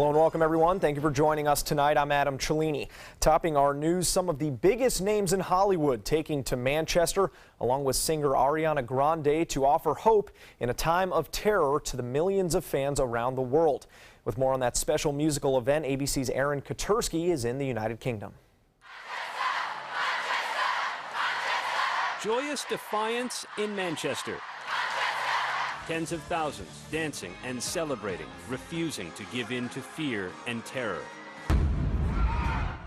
Hello and welcome everyone. Thank you for joining us tonight. I'm Adam Cellini. Topping our news, some of the biggest names in Hollywood taking to Manchester, along with singer Ariana Grande, to offer hope in a time of terror to the millions of fans around the world. With more on that special musical event, ABC's Aaron Katersky is in the United Kingdom. Joyous defiance in Manchester. Tens of thousands dancing and celebrating, refusing to give in to fear and terror.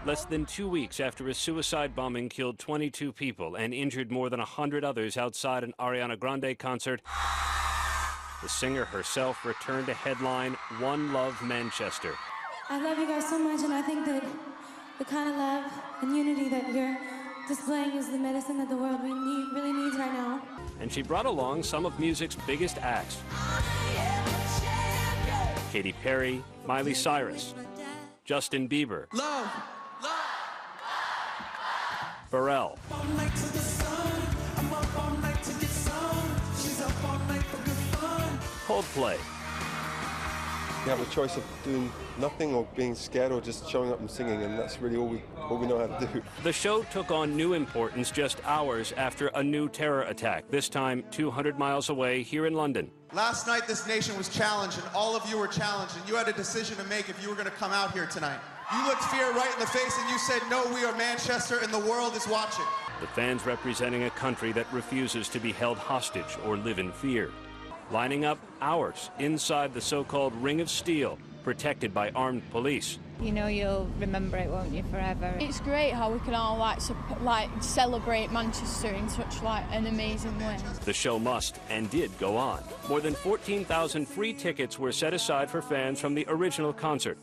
Less than 2 weeks after a suicide bombing killed 22 people and injured more than 100 others outside an Ariana Grande concert, the singer herself returned to headline One Love Manchester. I love you guys so much, and I think that the kind of love and unity that you're displaying is the medicine that the world really needs right now. And she brought along some of music's biggest acts. Katy Perry, Miley Cyrus, Justin Bieber, Pharrell, Coldplay. You have a choice of doing nothing or being scared or just showing up and singing, and that's really all we know how to do. The show took on new importance just hours after a new terror attack, this time 200 miles away here in London. Last night this nation was challenged, and all of you were challenged, and you had a decision to make if you were going to come out here tonight. You looked fear right in the face and you said, no, we are Manchester and the world is watching. The fans representing a country that refuses to be held hostage or live in fear. Lining up hours inside the so-called Ring of Steel, protected by armed police. You know you'll remember it, won't you, forever? It's great how we can all celebrate Manchester in such an amazing way. The show must and did go on. More than 14,000 free tickets were set aside for fans from the original concert.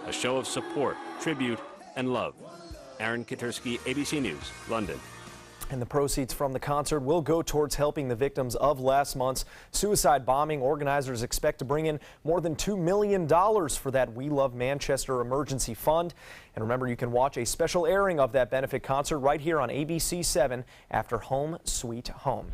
A show of support, tribute, and love. Aaron Katersky, ABC News, London. And the proceeds from the concert will go towards helping the victims of last month's suicide bombing. Organizers expect to bring in more than $2 million for that We Love Manchester emergency fund. And remember, you can watch a special airing of that benefit concert right here on ABC 7 after Home Sweet Home.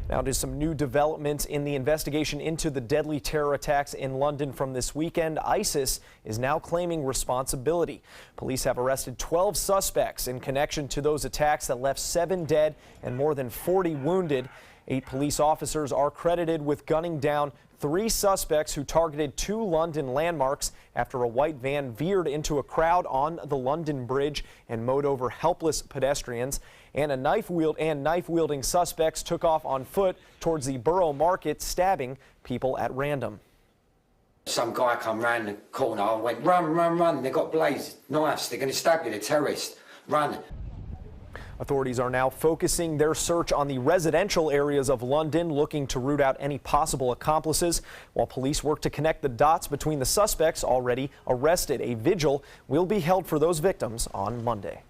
Now to some new developments in the investigation into the deadly terror attacks in London from this weekend. ISIS is now claiming responsibility. Police have arrested 12 suspects in connection to those attacks that left 7 dead and more than 40 wounded. 8 police officers are credited with gunning down 3 suspects who targeted 2 London landmarks after a white van veered into a crowd on the London Bridge and mowed over helpless pedestrians. And knife-wielding suspects took off on foot towards the Borough Market, stabbing people at random. Some guy come round the corner. I went, run, run, run. They got blazed knives. They're going to stab you. They're terrorists. Run. Authorities are now focusing their search on the residential areas of London, looking to root out any possible accomplices, while police work to connect the dots between the suspects already arrested. A vigil will be held for those victims on Monday.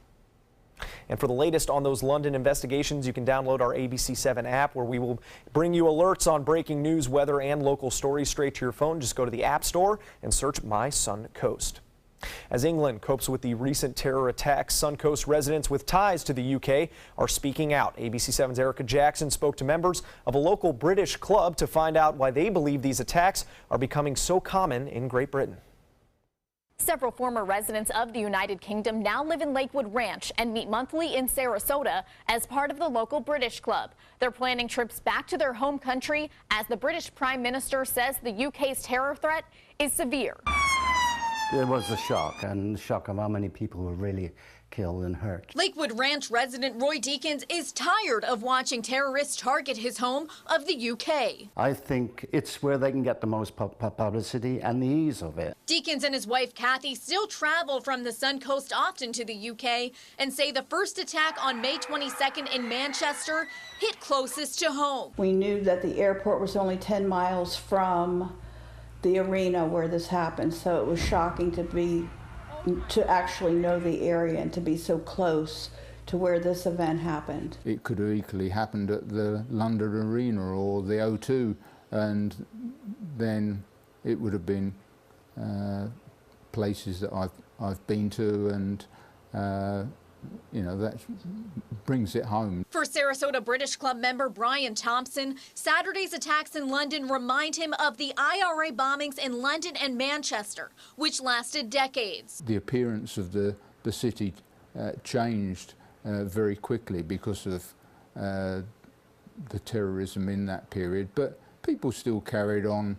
And for the latest on those London investigations, you can download our ABC 7 app, where we will bring you alerts on breaking news, weather, and local stories straight to your phone. Just go to the App Store and search My Suncoast. As England copes with the recent terror attacks, Suncoast residents with ties to the UK are speaking out. ABC 7's Erica Jackson spoke to members of a local British club to find out why they believe these attacks are becoming so common in Great Britain. Several former residents of the United Kingdom now live in Lakewood Ranch and meet monthly in Sarasota as part of the local British club. They're planning trips back to their home country as the British Prime Minister says the UK's terror threat is severe. It was a shock, and the shock of how many people were really killed and hurt. Lakewood Ranch resident Roy Deakins is tired of watching terrorists target his home of the UK. I think it's where they can get the most publicity and the ease of it. Deakins and his wife Kathy still travel from the Suncoast often to the UK and say the first attack on May 22nd in Manchester hit closest to home. We knew that the airport was only 10 miles from the arena where this happened, so it was shocking to actually know the area and to be so close to where this event happened. It could have equally happened at the London Arena or the O2, and then it would have been places that I've been to, and you know, that brings it home. For Sarasota British Club member Brian Thompson, Saturday's attacks in London remind him of the IRA bombings in London and Manchester, which lasted decades. The appearance of the city changed very quickly because of the terrorism in that period, but people still carried on.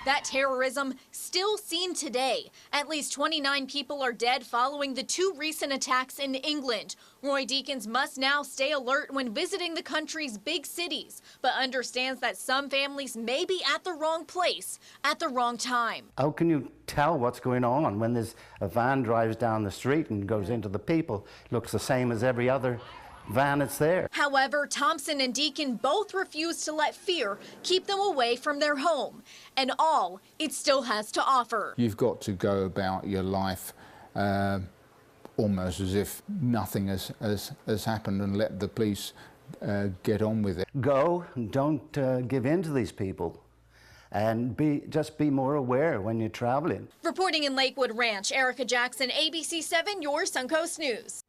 That terrorism still seen today. At least 29 people are dead following the 2 recent attacks in England. Roy Deakins must now stay alert when visiting the country's big cities, but understands that some families may be at the wrong place at the wrong time. How can you tell what's going on when there's a van drives down the street and goes into the people? It looks the same as every other van that's there. However, Thompson and Deacon both refuse to let fear keep them away from their home and all it still has to offer. You've got to go about your life almost as if nothing has happened and let the police get on with it. Go, don't give in to these people. And just be more aware when you're traveling. Reporting in Lakewood Ranch, Erica Jackson, ABC 7, your Suncoast News.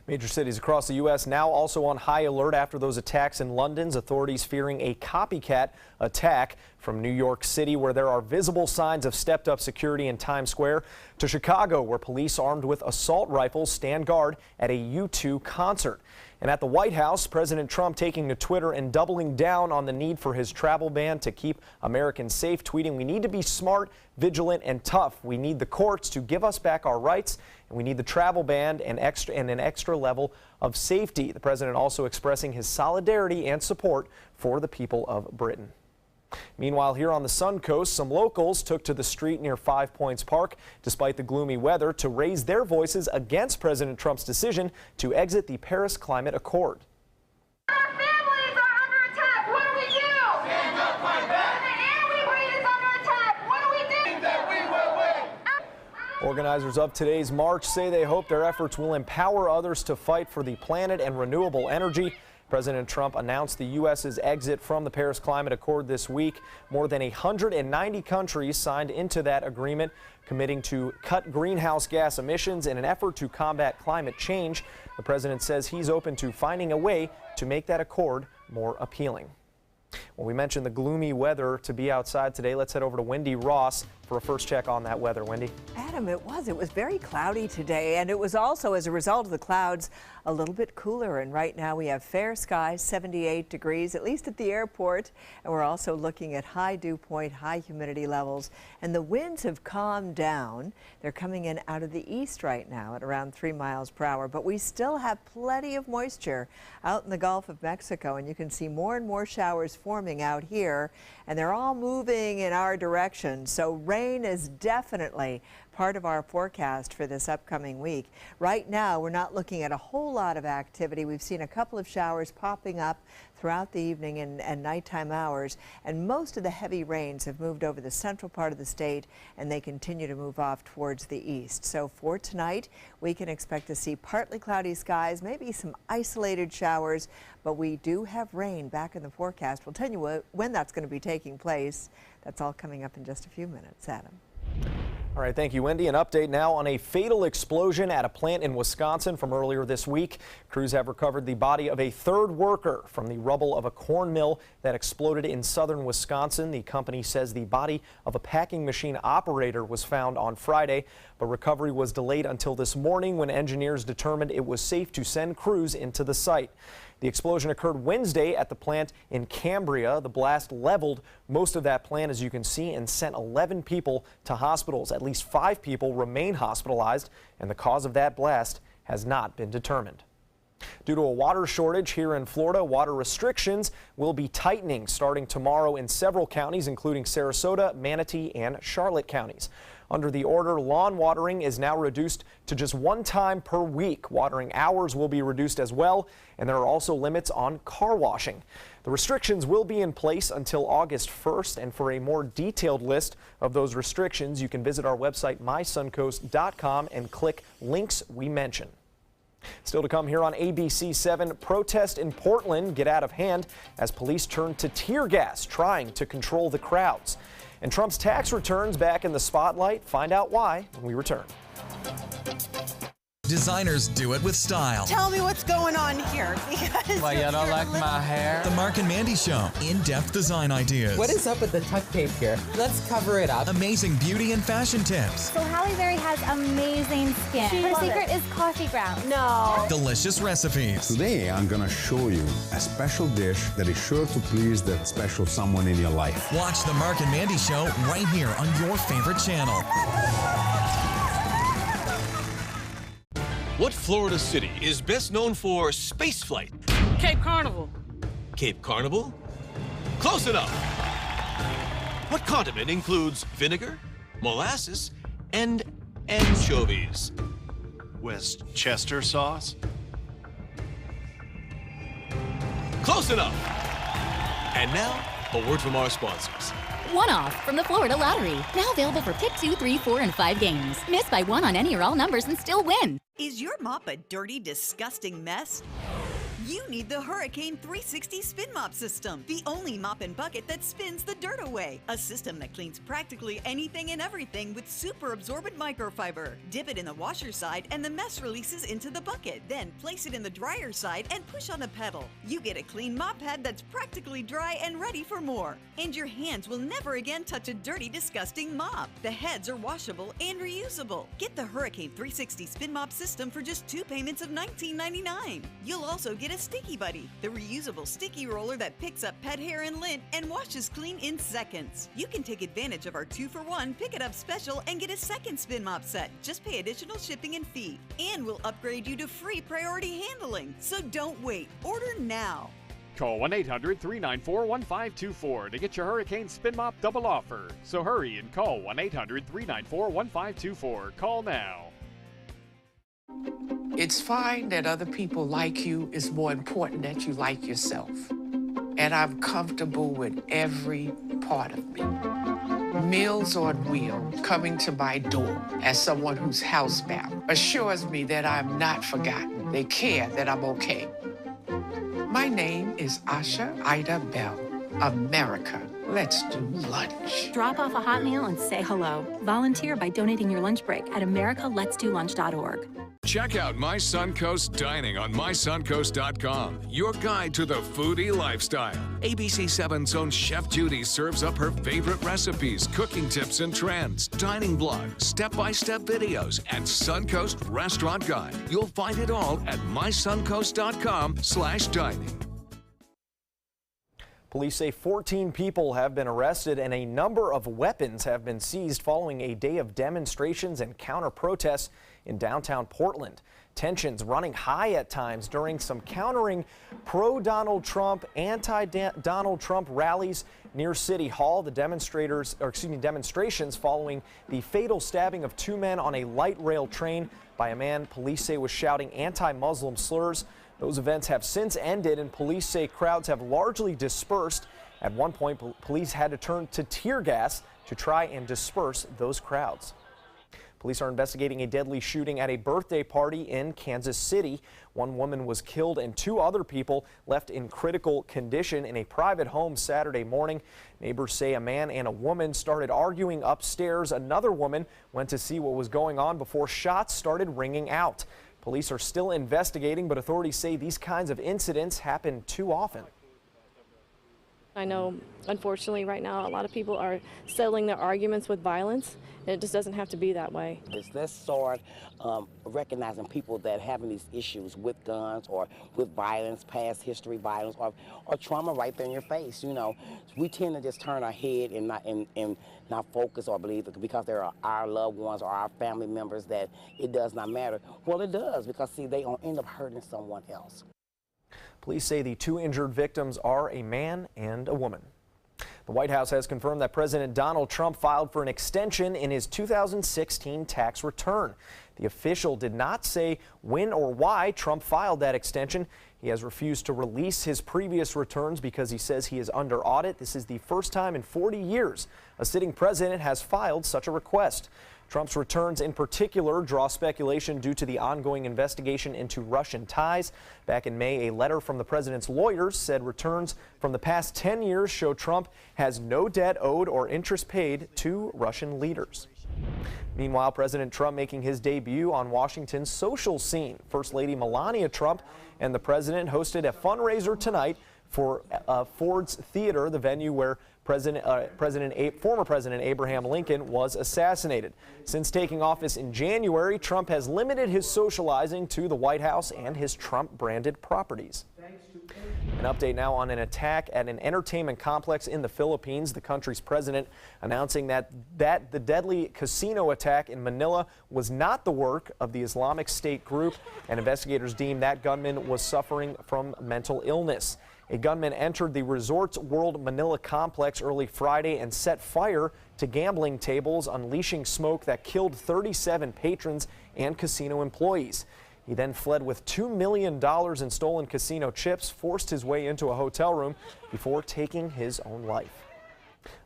Major cities across the U.S. now also on high alert after those attacks in London's authorities fearing a copycat attack from New York City, where there are visible signs of stepped up security in Times Square, to Chicago, where police armed with assault rifles stand guard at a U2 concert. And at the White House, President Trump taking to Twitter and doubling down on the need for his travel ban to keep Americans safe, tweeting, "We need to be smart, vigilant, and tough. We need the courts to give us back our rights, and we need the travel ban and an extra level of safety." The president also expressing his solidarity and support for the people of Britain. Meanwhile, here on the Suncoast, some locals took to the street near Five Points Park, despite the gloomy weather, to raise their voices against President Trump's decision to exit the Paris Climate Accord. Our families are under attack. What do we do? Stand up, fight back. The air we breathe is under attack. What do we do? That we will win. Organizers of today's march say they hope their efforts will empower others to fight for the planet and renewable energy. President Trump announced the U.S.'s exit from the Paris Climate Accord this week. More than 190 countries signed into that agreement, committing to cut greenhouse gas emissions in an effort to combat climate change. The president says he's open to finding a way to make that accord more appealing. Well, we mentioned the gloomy weather to be outside today. Let's head over to Wendy Ross for a first check on that weather. Wendy? Adam, it was very cloudy today, and it was also, as a result of the clouds, a little bit cooler. And right now we have fair skies, 78 degrees, at least at the airport. And we're also looking at high dew point, high humidity levels. And the winds have calmed down. They're coming in out of the east right now at around 3 miles per hour. But we still have plenty of moisture out in the Gulf of Mexico. And you can see more and more showers forming out here. And they're all moving in our direction. So rain is definitely part of our forecast for this upcoming week. Right now, we're not looking at a whole lot of activity. We've seen a couple of showers popping up throughout the evening and nighttime hours, and most of the heavy rains have moved over the central part of the state, and they continue to move off towards the east. So for tonight, we can expect to see partly cloudy skies, maybe some isolated showers, but we do have rain back in the forecast. We'll tell you when that's going to be taking place. That's all coming up in just a few minutes. Adam. All right, thank you, Wendy. An update now on a fatal explosion at a plant in Wisconsin from earlier this week. Crews have recovered the body of a third worker from the rubble of a corn mill that exploded in southern Wisconsin. The company says the body of a packing machine operator was found on Friday, but recovery was delayed until this morning when engineers determined it was safe to send crews into the site. The explosion occurred Wednesday at the plant in Cambria. The blast leveled most of that plant, as you can see, and sent 11 people to hospitals. At least 5 people remain hospitalized, and the cause of that blast has not been determined. Due to a water shortage here in Florida, water restrictions will be tightening starting tomorrow in several counties, including Sarasota, Manatee, and Charlotte counties. Under the order, lawn watering is now reduced to just 1 time per week. Watering hours will be reduced as well, and there are also limits on car washing. The restrictions will be in place until August 1st, and for a more detailed list of those restrictions, you can visit our website, mysuncoast.com, and click links we mention. Still to come here on ABC 7, protest in Portland get out of hand as police turn to tear gas trying to control the crowds. And Trump's tax returns back in the spotlight. Find out why when we return. Designers do it with style. Tell me what's going on here, because Why, you don't like my hair? The Mark and Mandy Show. In-depth design ideas. What is up with the tuck tape here? Let's cover it up. Amazing beauty and fashion tips. So Halle Berry has amazing skin. Her secret is coffee grounds. No. Delicious recipes. Today, I'm going to show you a special dish that is sure to please that special someone in your life. Watch The Mark and Mandy Show right here on your favorite channel. What Florida city is best known for spaceflight? Cape Carnival. Cape Carnival? Close enough. What condiment includes vinegar, molasses, and anchovies? Westchester sauce. Close enough. And now, a word from our sponsors. One-off from the Florida Lottery. Now available for pick 2, 3, 4, and 5 games. Miss by one on any or all numbers and still win. Is your mop a dirty, disgusting mess? You need the Hurricane 360 Spin Mop System, the only mop and bucket that spins the dirt away. A system that cleans practically anything and everything with super absorbent microfiber. Dip it in the washer side and the mess releases into the bucket. Then place it in the dryer side and push on the pedal. You get a clean mop pad that's practically dry and ready for more. And your hands will never again touch a dirty, disgusting mop. The heads are washable and reusable. Get the Hurricane 360 Spin Mop System for just 2 payments of $19.99. You'll also get a Sticky Buddy, the reusable sticky roller that picks up pet hair and lint and washes clean in seconds. You can take advantage of our 2-for-1 Pick It Up special and get a second spin mop set. Just pay additional shipping and fee. And we'll upgrade you to free priority handling. So don't wait. Order now. Call 1-800-394-1524 to get your Hurricane Spin Mop double offer. So hurry and call 1-800-394-1524. Call now. It's fine that other people like you. It's more important that you like yourself. And I'm comfortable with every part of me. Meals on Wheels coming to my door as someone who's housebound assures me that I'm not forgotten. They care that I'm okay. My name is Asha Ida Bell. America, let's do lunch. Drop off a hot meal and say hello. Volunteer by donating your lunch break at americaletsdolunch.org. Check out My Suncoast Dining on mysuncoast.com, your guide to the foodie lifestyle. ABC 7's own Chef Judy serves up her favorite recipes, cooking tips and trends, dining blog, step-by-step videos, and Suncoast Restaurant Guide. You'll find it all at mysuncoast.com/dining. Police say 14 people have been arrested and a number of weapons have been seized following a day of demonstrations and counter-protests in downtown Portland. Tensions running high at times during some countering pro-Donald Trump, anti-Donald Trump rallies near City Hall. The demonstrations following the fatal stabbing of 2 men on a light rail train by a man police say was shouting anti-Muslim slurs. Those events have since ended, and police say crowds have largely dispersed. At one point, police had to turn to tear gas to try and disperse those crowds. Police are investigating a deadly shooting at a birthday party in Kansas City. 1 woman was killed and 2 other people left in critical condition in a private home Saturday morning. Neighbors say a man and a woman started arguing upstairs. Another woman went to see what was going on before shots started ringing out. Police are still investigating, but authorities say these kinds of incidents happen too often. I know, unfortunately, right now, a lot of people are settling their arguments with violence, and it just doesn't have to be that way. Let's start recognizing people that having these issues with guns or with violence, past history violence, or trauma right there in your face. You know, we tend to just turn our head and not focus or believe that because they're our loved ones or our family members that it does not matter. Well, it does, because see, they end up hurting someone else. Police say the 2 injured victims are a man and a woman. The White House has confirmed that President Donald Trump filed for an extension in his 2016 tax return. The official did not say when or why Trump filed that extension. He has refused to release his previous returns because he says he is under audit. This is the first time in 40 years a sitting president has filed such a request. Trump's returns in particular draw speculation due to the ongoing investigation into Russian ties. Back in May, a letter from the president's lawyers said returns from the past 10 years show Trump has no debt owed or interest paid to Russian leaders. Meanwhile, President Trump making his debut on Washington's social scene. First Lady Melania Trump and the president hosted a fundraiser tonight for Ford's Theater, the venue where former President Abraham Lincoln was assassinated. Since taking office in January, Trump has limited his socializing to the White House and his Trump-branded properties. An update now on an attack at an entertainment complex in the Philippines. The country's president announcing that the deadly casino attack in Manila was not the work of the Islamic State group, and investigators deemed that gunman was suffering from mental illness. A gunman entered the Resorts World Manila complex early Friday and set fire to gambling tables, unleashing smoke that killed 37 patrons and casino employees. He then fled with $2 million in stolen casino chips, forced his way into a hotel room before taking his own life.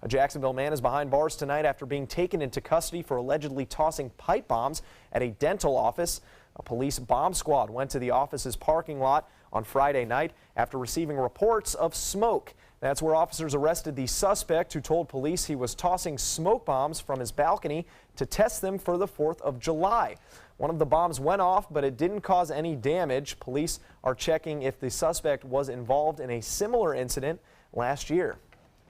A Jacksonville man is behind bars tonight after being taken into custody for allegedly tossing pipe bombs at a dental office. A police bomb squad went to the office's parking lot on Friday night after receiving reports of smoke. That's where officers arrested the suspect, who told police he was tossing smoke bombs from his balcony to test them for the 4th of July. One of the bombs went off, but it didn't cause any damage. Police are checking if the suspect was involved in a similar incident last year.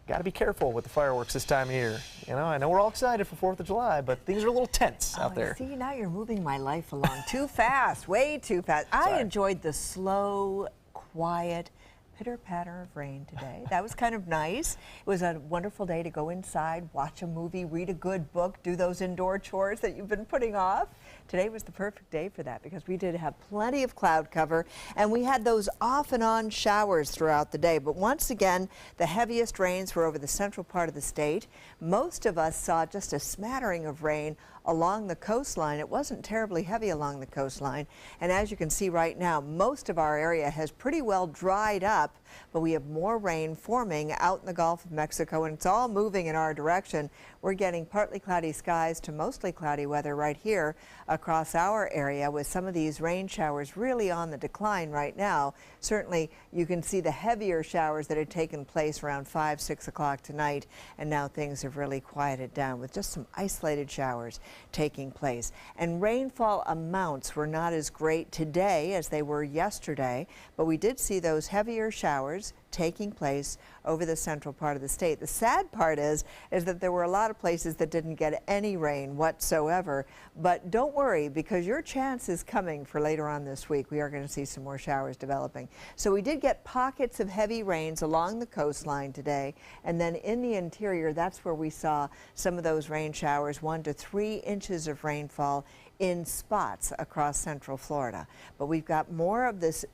Got to be careful with the fireworks this time of year. You know, I know we're all excited for 4th of July, but things are a little tense out there. See, now you're moving my life along too fast, way too fast. I enjoyed the slow, quiet pitter-patter of rain today. That was kind of nice. It was a wonderful day to go inside, watch a movie, read a good book, do those indoor chores that you've been putting off. Today was the perfect day for that because we did have plenty of cloud cover and we had those off and on showers throughout the day. But once again, the heaviest rains were over the central part of the state. Most of us saw just a smattering of rain along the coastline. It wasn't terribly heavy along the coastline. And as you can see right now, most of our area has pretty well dried up, but we have more rain forming out in the Gulf of Mexico, and it's all moving in our direction. We're getting partly cloudy skies to mostly cloudy weather right here across our area, with some of these rain showers really on the decline right now. Certainly you can see the heavier showers that had taken place around 5, 6 o'clock tonight, and now things have really quieted down with just some isolated showers taking place. And rainfall amounts were not as great today as they were yesterday, but we did see those heavier showers taking place over the central part of the state. The sad part is that there were a lot of places that didn't get any rain whatsoever, but don't worry, because your chance is coming for later on this week. We are going to see some more showers developing. So we did get pockets of heavy rains along the coastline today, and then in the interior, that's where we saw some of those rain showers, 1 to 3 inches of rainfall in spots across central Florida. But we've got more of this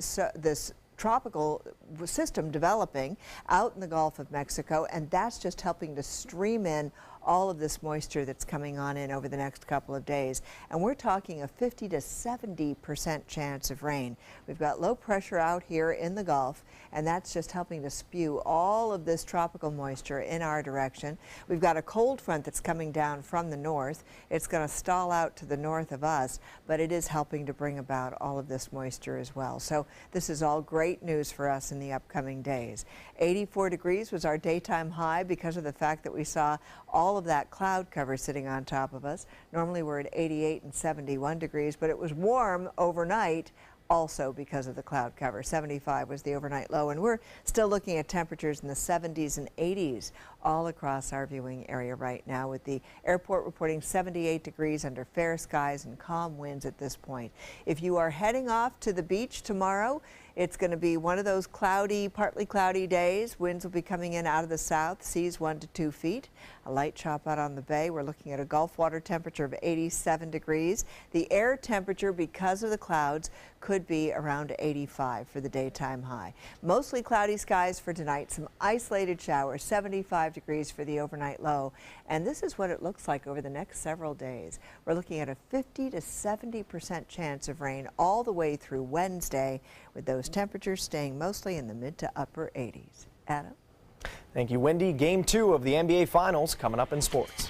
tropical system developing out in the Gulf of Mexico, and that's just helping to stream in all of this moisture that's coming on in over the next couple of days. And we're talking a 50 to 70% chance of rain. We've got low pressure out here in the Gulf, and that's just helping to spew all of this tropical moisture in our direction. We've got a cold front that's coming down from the north. It's going to stall out to the north of us, but it is helping to bring about all of this moisture as well. So this is all great news for us in the upcoming days. 84 degrees was our daytime high because of the fact that we saw all of that cloud cover sitting on top of us. Normally we're at 88 and 71 degrees, but it was warm overnight also because of the cloud cover. 75 was the overnight low, and we're still looking at temperatures in the 70s and 80s all across our viewing area right now, with the airport reporting 78 degrees under fair skies and calm winds at this point. If you are heading off to the beach tomorrow, it's going to be one of those cloudy, partly cloudy days. Winds will be coming in out of the south, seas 1 to 2 feet. A light chop out on the bay. We're looking at a Gulf water temperature of 87 degrees. The air temperature, because of the clouds, could be around 85 for the daytime high. Mostly cloudy skies for tonight. Some isolated showers, 75 degrees for the overnight low. And this is what it looks like over the next several days. We're looking at a 50 to 70% chance of rain all the way through Wednesday, with those temperatures staying mostly in the mid to upper 80s. Adam? Thank you, Wendy. Game 2 of the NBA Finals coming up in sports.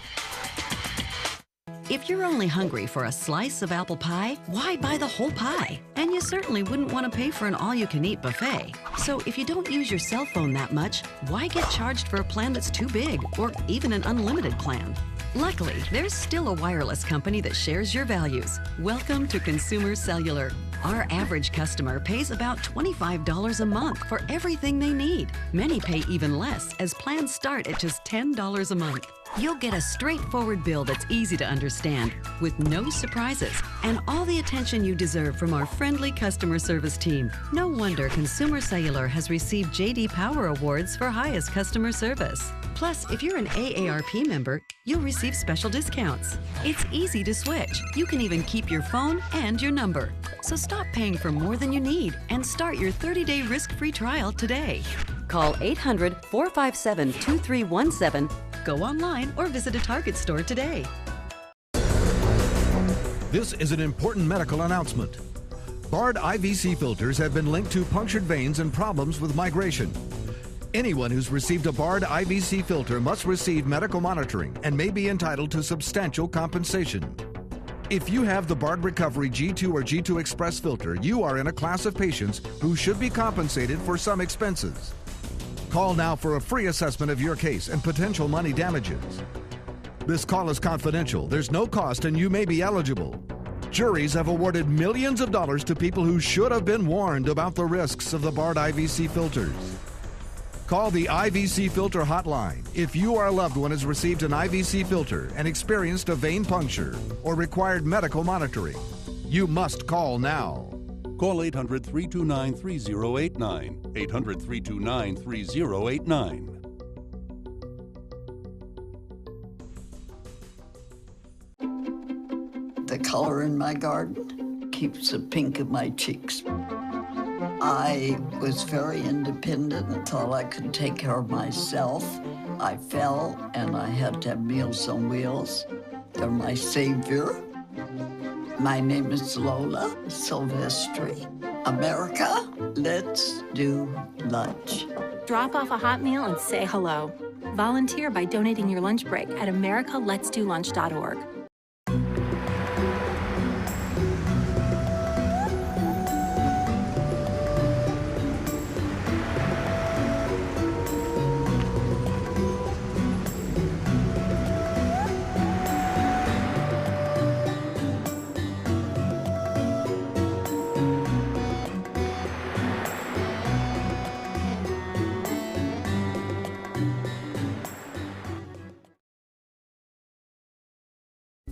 If you're only hungry for a slice of apple pie, why buy the whole pie? And you certainly wouldn't want to pay for an all-you-can-eat buffet. So if you don't use your cell phone that much, why get charged for a plan that's too big, or even an unlimited plan? Luckily, there's still a wireless company that shares your values. Welcome to Consumer Cellular. Our average customer pays about $25 a month for everything they need. Many pay even less, as plans start at just $10 a month. You'll get a straightforward bill that's easy to understand, with no surprises, and all the attention you deserve from our friendly customer service team. No wonder Consumer Cellular has received J.D. Power Awards for highest customer service. Plus, if you're an AARP member, you'll receive special discounts. It's easy to switch. You can even keep your phone and your number. So stop paying for more than you need and start your 30-day risk-free trial today. Call 800-457-2317, go online, or visit a Target store today. This is an important medical announcement. Bard IVC filters have been linked to punctured veins and problems with migration. Anyone who's received a Bard IVC filter must receive medical monitoring and may be entitled to substantial compensation. If you have the Bard Recovery G2 or G2 Express filter, you are in a class of patients who should be compensated for some expenses. Call now for a free assessment of your case and potential money damages. This call is confidential, there's no cost, and you may be eligible. Juries have awarded millions of dollars to people who should have been warned about the risks of the Bard IVC filters. Call the IVC Filter Hotline if you or a loved one has received an IVC filter and experienced a vein puncture or required medical monitoring. You must call now. Call 800-329-3089. 800-329-3089. The color in my garden keeps the pink in my cheeks. I was very independent and thought I could take care of myself. I fell and I had to have Meals on Wheels. They're my savior. My name is Lola Silvestri. America, let's do lunch. Drop off a hot meal and say hello. Volunteer by donating your lunch break at americaletsdolunch.org.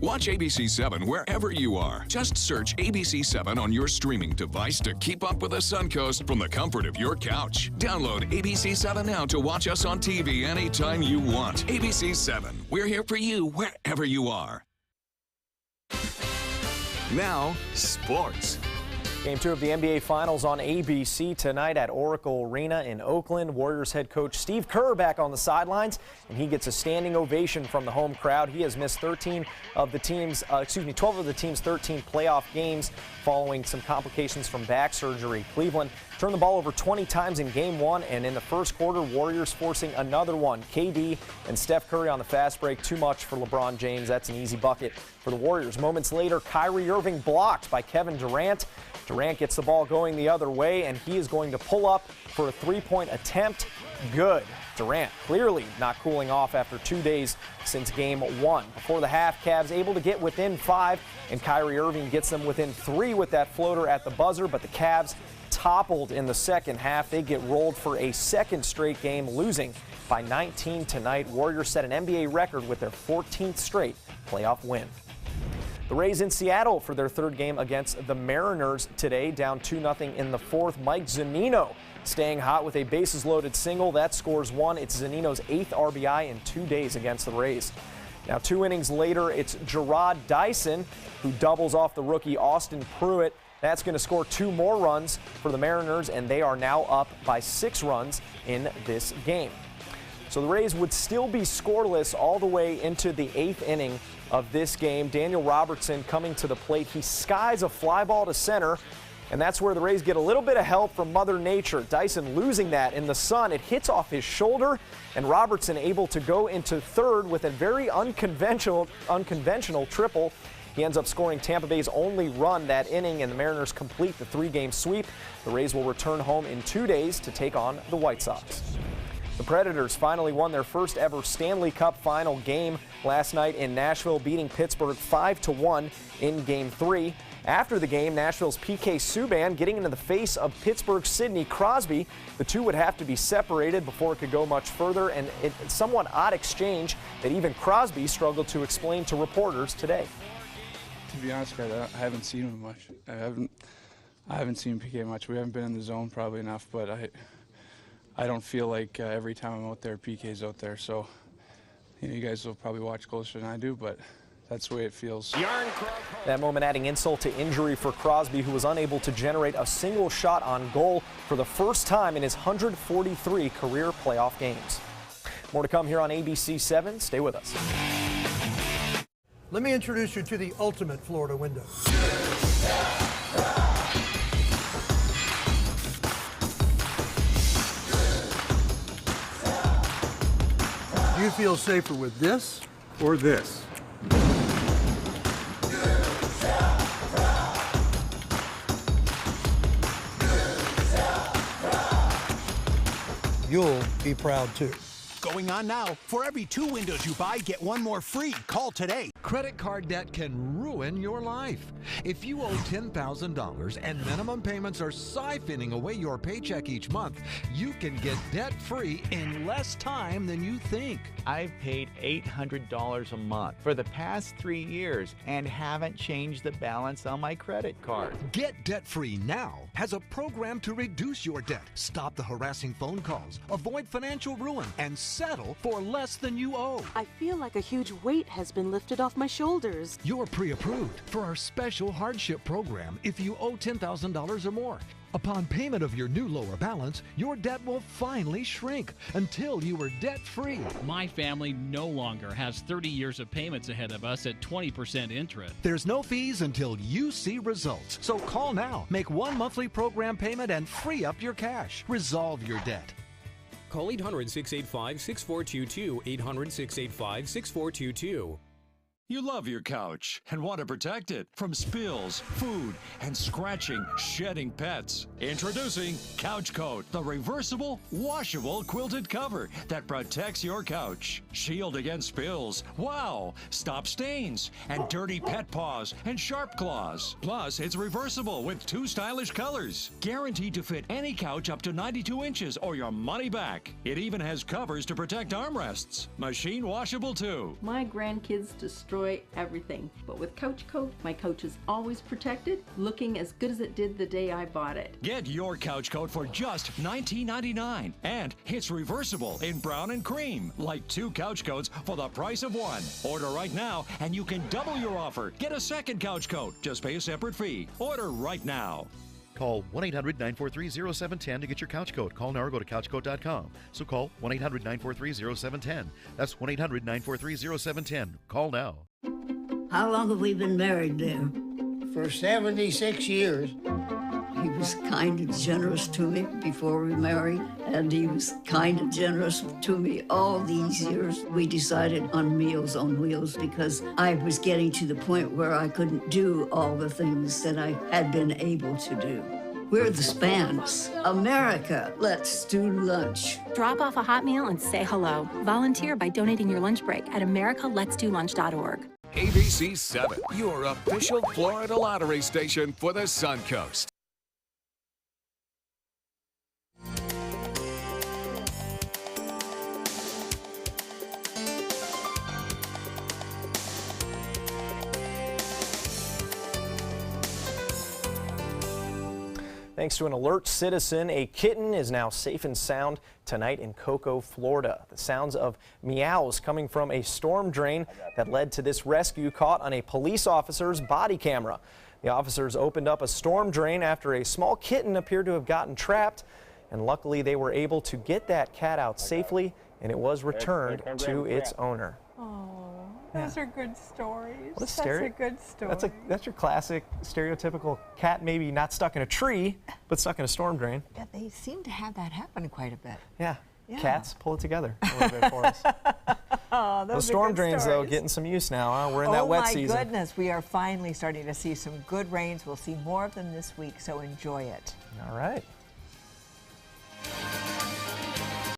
Watch ABC7 wherever you are. Just search ABC7 on your streaming device to keep up with the Suncoast from the comfort of your couch. Download ABC7 now to watch us on TV anytime you want. ABC7, we're here for you wherever you are. Now, sports. Game 2 of the NBA Finals on ABC tonight at Oracle Arena in Oakland. Warriors head coach Steve Kerr back on the sidelines, and he gets a standing ovation from the home crowd. He has missed 12 of the team's 13 playoff games following some complications from back surgery. Cleveland turned the ball over 20 times in Game 1, and in the first quarter, Warriors forcing another one. KD and Steph Curry on the fast break. Too much for LeBron James. That's an easy bucket for the Warriors. Moments later, Kyrie Irving blocked by Kevin Durant. Durant gets the ball going the other way, and he is going to pull up for a three-point attempt. Good. Durant clearly not cooling off after 2 days since Game 1. Before the half, Cavs able to get within 5, and Kyrie Irving gets them within 3 with that floater at the buzzer, but the Cavs toppled in the second half. They get rolled for a second straight game, losing by 19 tonight. Warriors set an NBA record with their 14th straight playoff win. The Rays in Seattle for their third game against the Mariners today, down 2-0 in the fourth. Mike Zunino staying hot with a bases-loaded single. That scores one. It's Zunino's 8th RBI in 2 days against the Rays. Now, 2 innings later, it's Jarrod Dyson who doubles off the rookie Austin Pruitt. That's going to score 2 more runs for the Mariners, and they are now up by 6 runs in this game. So the Rays would still be scoreless all the way into the 8th inning of this game. Daniel Robertson coming to the plate. He skies a fly ball to center, and that's where the Rays get a little bit of help from Mother Nature. Dyson losing that in the sun. It hits off his shoulder, and Robertson able to go into third with a very unconventional triple. He ends up scoring Tampa Bay's only run that inning, and the Mariners complete the 3-game sweep. The Rays will return home in 2 days to take on the White Sox. The Predators finally won their first ever Stanley Cup final game last night in Nashville, beating Pittsburgh 5-1 in Game 3. After the game, Nashville's PK Subban getting into the face of Pittsburgh's Sidney Crosby. The two would have to be separated before it could go much further, and it's a somewhat odd exchange that even Crosby struggled to explain to reporters today. To be honest, guys, I haven't seen him much. I haven't seen PK much. We haven't been in the zone probably enough, but I don't feel like every time I'm out there, PK's out there. So, you guys will probably watch closer than I do, but that's the way it feels. That moment adding insult to injury for Crosby, who was unable to generate a single shot on goal for the first time in his 143 career playoff games. More to come here on ABC 7. Stay with us. Let me introduce you to the ultimate Florida window. Do you feel safer with this or this? You'll be proud too. Going on now. For every 2 windows you buy, get 1 more free. Call today. Credit card debt can ruin your life. If you owe $10,000 and minimum payments are siphoning away your paycheck each month, you can get debt-free in less time than you think. I've paid $800 a month for the past 3 years and haven't changed the balance on my credit card. Get debt-free now has a program to reduce your debt, stop the harassing phone calls, avoid financial ruin, and settle for less than you owe. I feel like a huge weight has been lifted off my shoulders. You're pre-approved for our special hardship program if you owe $10,000 or more. Upon payment of your new lower balance, your debt will finally shrink until you are debt-free. My family no longer has 30 years of payments ahead of us at 20% interest. There's no fees until you see results. So call now, make 1 monthly program payment, and free up your cash. Resolve your debt. Call 800-685-6422, 800-685-6422. You love your couch and want to protect it from spills, food, and scratching, shedding pets. Introducing Couch Coat, the reversible, washable quilted cover that protects your couch. Shield against spills, wow, stop stains, and dirty pet paws and sharp claws. Plus, it's reversible with 2 stylish colors. Guaranteed to fit any couch up to 92 inches or your money back. It even has covers to protect armrests. Machine washable too. My grandkids destroy everything, but with Couch Coat, my couch is always protected, looking as good as it did the day I bought it. Get your Couch Coat for just $19.99, and it's reversible in brown and cream, like 2 couch coats for the price of 1. Order right now, and you can double your offer. Get a second Couch Coat. Just pay a separate fee. Order right now. Call 1-800-943-0710 to get your couch coat. Call now or go to couchcoat.com. So call 1-800-943-0710. That's 1-800-943-0710. Call now. How long have we been married, dear? For 76 years. He was kind and generous to me before we married, and he was kind and generous to me all these years. We decided on Meals on Wheels because I was getting to the point where I couldn't do all the things that I had been able to do. We're the Spans. America, let's do lunch. Drop off a hot meal and say hello. Volunteer by donating your lunch break at americaletsdolunch.org. ABC 7, your official Florida lottery station for the Suncoast. Thanks to an alert citizen, a kitten is now safe and sound tonight in Cocoa, Florida. The sounds of meows coming from a storm drain that led to this rescue caught on a police officer's body camera. The officers opened up a storm drain after a small kitten appeared to have gotten trapped, and luckily they were able to get that cat out safely, and it was returned to its owner. Those are good stories. That's a good story. That's your classic stereotypical cat, maybe not stuck in a tree, but stuck in a storm drain. Yeah, they seem to have that happen quite a bit. Yeah. Cats, pull it together a little bit for us. Those storm drains, though, getting some use now. Huh? We're in that wet season. Oh, my goodness. We are finally starting to see some good rains. We'll see more of them this week, so enjoy it. All right.